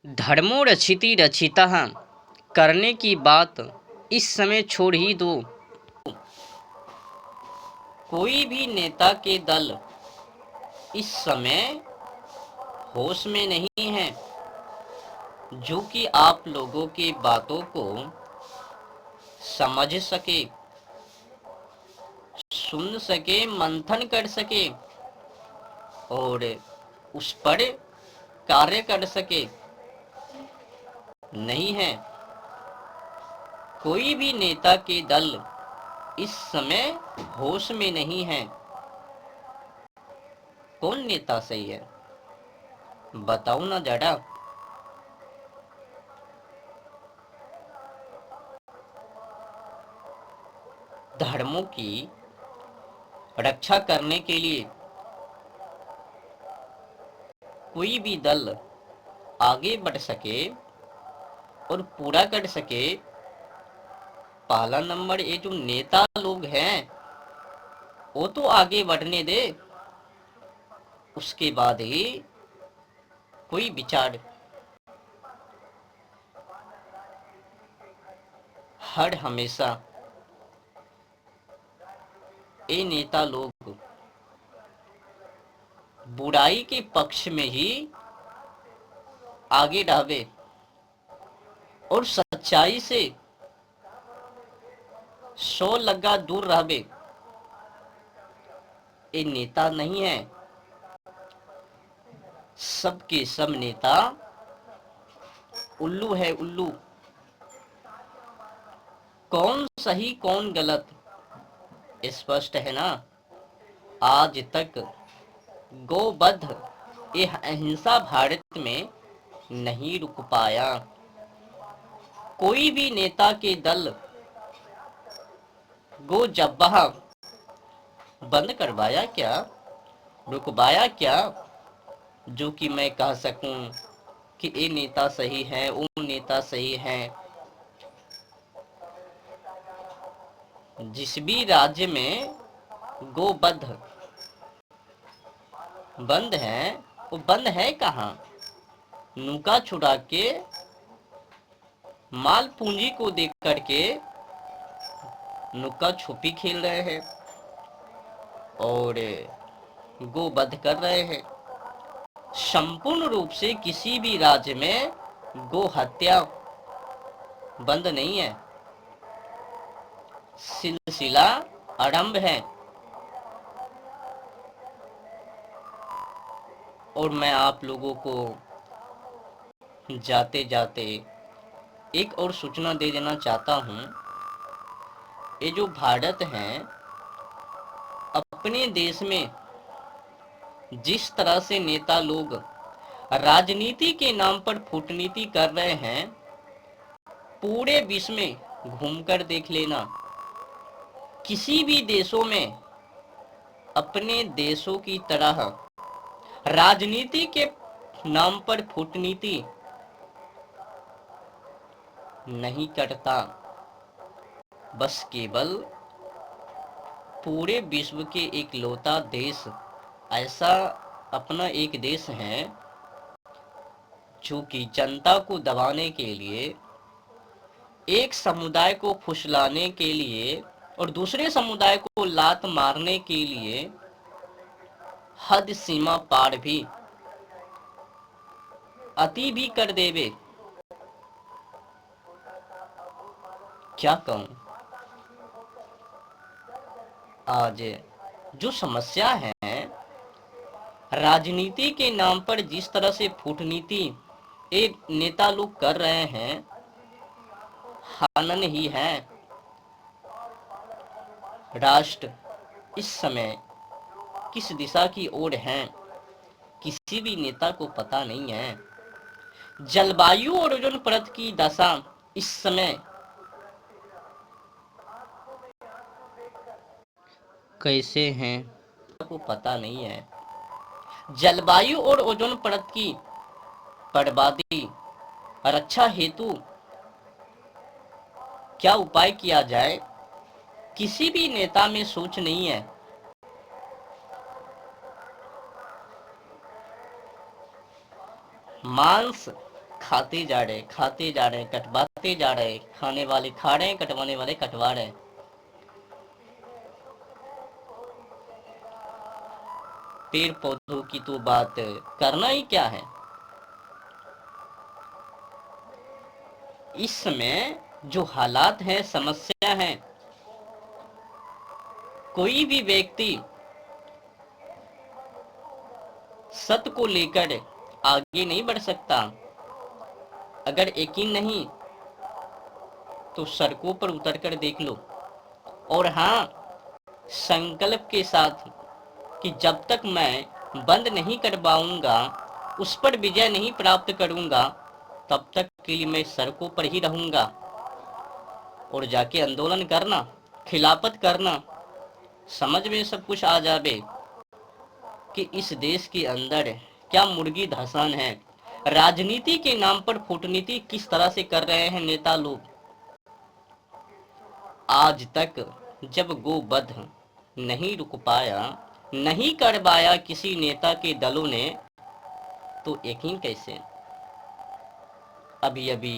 धर्मो रक्षिति रक्षितः करने की बात इस समय छोड़ ही दो। कोई भी नेता के दल इस समय होश में नहीं है, जो कि आप लोगों की बातों को समझ सके, सुन सके, मंथन कर सके और उस पर कार्य कर सके। नहीं है, कोई भी नेता के दल इस समय होश में नहीं है। कौन नेता सही है, बताओ ना जरा। धर्मों की रक्षा करने के लिए कोई भी दल आगे बढ़ सके और पूरा कर सके, पहला नंबर ये जो नेता लोग हैं वो तो आगे बढ़ने दे, उसके बाद ही कोई विचार। हर हमेशा ये नेता लोग बुराई के पक्ष में ही आगे रहवे और सच्चाई से 100 लगा दूर रहवे। ये नेता नहीं है, सबके सब नेता उल्लू है, उल्लू। कौन सही कौन गलत स्पष्ट है ना। आज तक गोवध यह अहिंसा भारत में नहीं रुक पाया। कोई भी नेता के दल गो जब्बा बंद करवाया क्या, रुकवाया क्या, जो कि मैं कह सकूं कि ये नेता सही है, वो नेता सही है। जिस भी राज्य में गोवध बंद है, वो बंद है कहाँ? नुका छुड़ा के, माल पूंजी को देख करके नुका छुपी खेल रहे हैं और गोवध कर रहे हैं। संपूर्ण रूप से किसी भी राज्य में गो हत्या बंद नहीं है, सिलसिला आरंभ है। और मैं आप लोगों को जाते जाते एक और सूचना दे देना चाहता हूं। ये जो भारत है, अपने देश में जिस तरह से नेता लोग राजनीति के नाम पर कूटनीति कर रहे हैं, पूरे विश्व में घूमकर देख लेना। किसी भी देशों में अपने देशों की तरह राजनीति के नाम पर कूटनीति नहीं करता। बस केवल पूरे विश्व के इकलौता देश ऐसा अपना एक देश है जो कि जनता को दबाने के लिए, एक समुदाय को फुसलाने के लिए और दूसरे समुदाय को लात मारने के लिए हद सीमा पार भी, अति भी कर देवे। क्या कहूं, आज जो समस्या है, राजनीति के नाम पर जिस तरह से कूटनीति एक नेता लोग कर रहे हैं, हनन ही है। राष्ट्र इस समय किस दिशा की ओर है, किसी भी नेता को पता नहीं है। जलवायु और ओजोन परत की दशा इस समय कैसे हैं को पता नहीं है। जलवायु और ओजोन परत की बर्बादी रक्षा हेतु क्या उपाय किया जाए, किसी भी नेता में सोच नहीं है। मांस खाते जा रहे, खाते जा रहे, कटवाते जा रहे, खाने वाले खा रहे हैं, कटवाने वाले कटवा रहे हैं। पेड़ पौधों की तो बात करना ही क्या है। इस समय जो हालात हैं, समस्या है, कोई भी व्यक्ति सत्य को लेकर आगे नहीं बढ़ सकता। अगर यकीन नहीं तो सड़कों पर उतर कर देख लो। और हाँ, संकल्प के साथ कि जब तक मैं बंद नहीं करवाऊंगा, उस पर विजय नहीं प्राप्त करूंगा, तब तक के लिए मैं सड़कों पर ही रहूंगा। और जाके आंदोलन करना, खिलाफत करना, समझ में सब कुछ आ जावे कि इस देश के अंदर क्या मुर्गी धसान है। राजनीति के नाम पर कूटनीति किस तरह से कर रहे हैं नेता लोग। आज तक जब गोवध नहीं रुक पाया, नहीं करवाया किसी नेता के दलों ने, तो यकीन कैसे। अभी अभी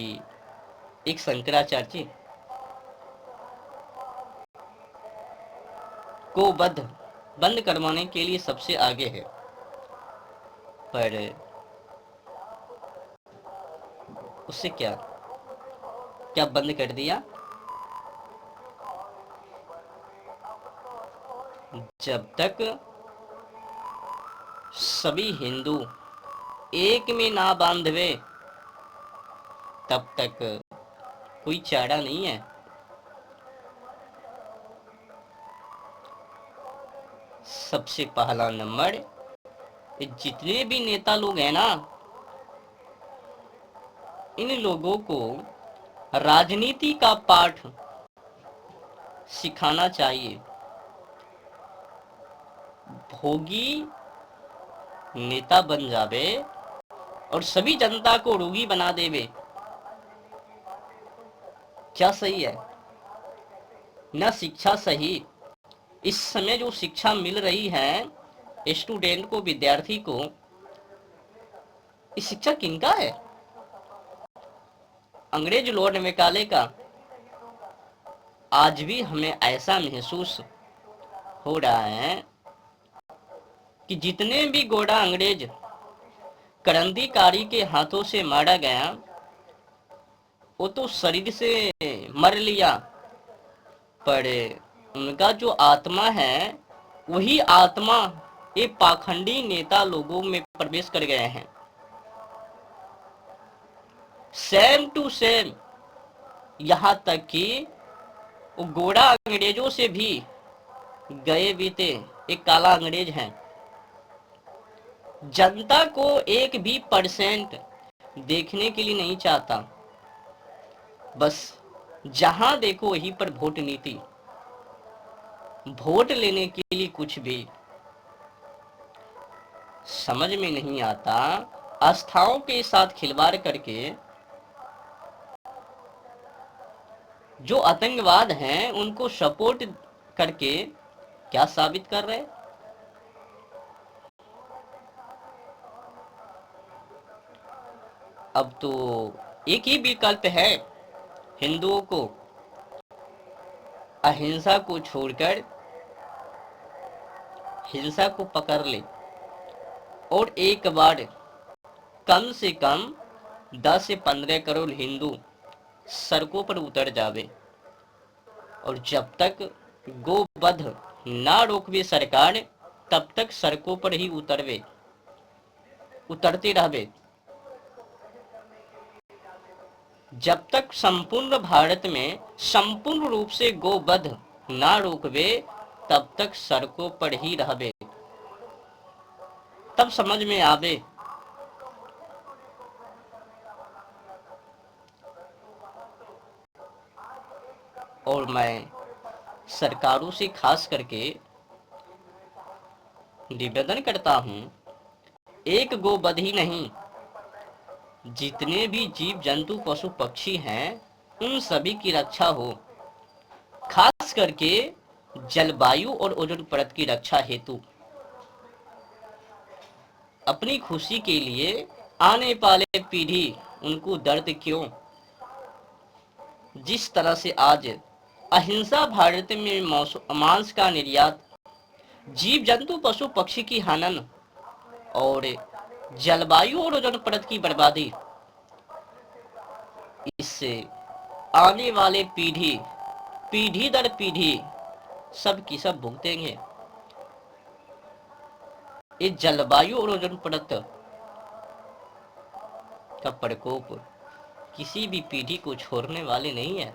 एक शंकराचार्य गोवध बंद करवाने के लिए सबसे आगे है, पर उससे क्या क्या बंद कर दिया। जब तक सभी हिंदू एक में ना बांधवे, तब तक कोई चारा नहीं है। सबसे पहला नंबर, जितने भी नेता लोग हैं ना, इन लोगों को राजनीति का पाठ सिखाना चाहिए। भोगी नेता बन जावे और सभी जनता को रोगी बना देवे, क्या सही है ना। शिक्षा सही। इस समय जो शिक्षा मिल रही है स्टूडेंट को, विद्यार्थी को, इस शिक्षा किनका है। अंग्रेज लॉर्ड मैकाले का। आज भी हमें ऐसा महसूस हो रहा है कि जितने भी गोरा अंग्रेज क्रांतिकारी के हाथों से मारा गया, वो तो शरीर से मर लिया, पर उनका जो आत्मा है, वही आत्मा ये पाखंडी नेता लोगों में प्रवेश कर गए हैं। सेम टू सेम, यहाँ तक कि वो गोरा अंग्रेजों से भी गए बीते एक काला अंग्रेज हैं। जनता को 1% देखने के लिए नहीं चाहता। बस जहां देखो वहीं पर वोट नीति, वोट लेने के लिए कुछ भी समझ में नहीं आता। आस्थाओं के साथ खिलवाड़ करके जो आतंकवाद हैं उनको सपोर्ट करके क्या साबित कर रहे। अब तो एक ही विकल्प है हिंदुओं को, अहिंसा को छोड़कर हिंसा को पकड़ ले और एक बार कम से कम 10 से 15 करोड़ हिंदू सड़कों पर उतर जावे। और जब तक गोवध ना रोकवे सरकार, तब तक सड़कों पर ही उतरते रहवे। जब तक संपूर्ण भारत में संपूर्ण रूप से गोवध ना रोकवे, तब तक सड़कों पर ही रहवे। तब समझ में आवे और मैं सरकारों से खास करके निवेदन करता हूं, एक गोवध ही नहीं, जितने भी जीव जंतु पशु पक्षी हैं उन सभी की रक्षा हो। खास करके जलवायु और ओजोन परत की रक्षा हेतु अपनी खुशी के लिए आने वाले पीढ़ी उनको दर्द क्यों? जिस तरह से आज अहिंसा भारत में मांस का निर्यात, जीव जंतु पशु पक्षी की हनन और जलवायु और ओजोन परत की बर्बादी, इससे आने वाले पीढ़ी पीढ़ी दर पीढ़ी सब की सब भुगतेंगे। ये जलवायु और ओजोन परत का प्रकोप किसी भी पीढ़ी को छोड़ने वाले नहीं है।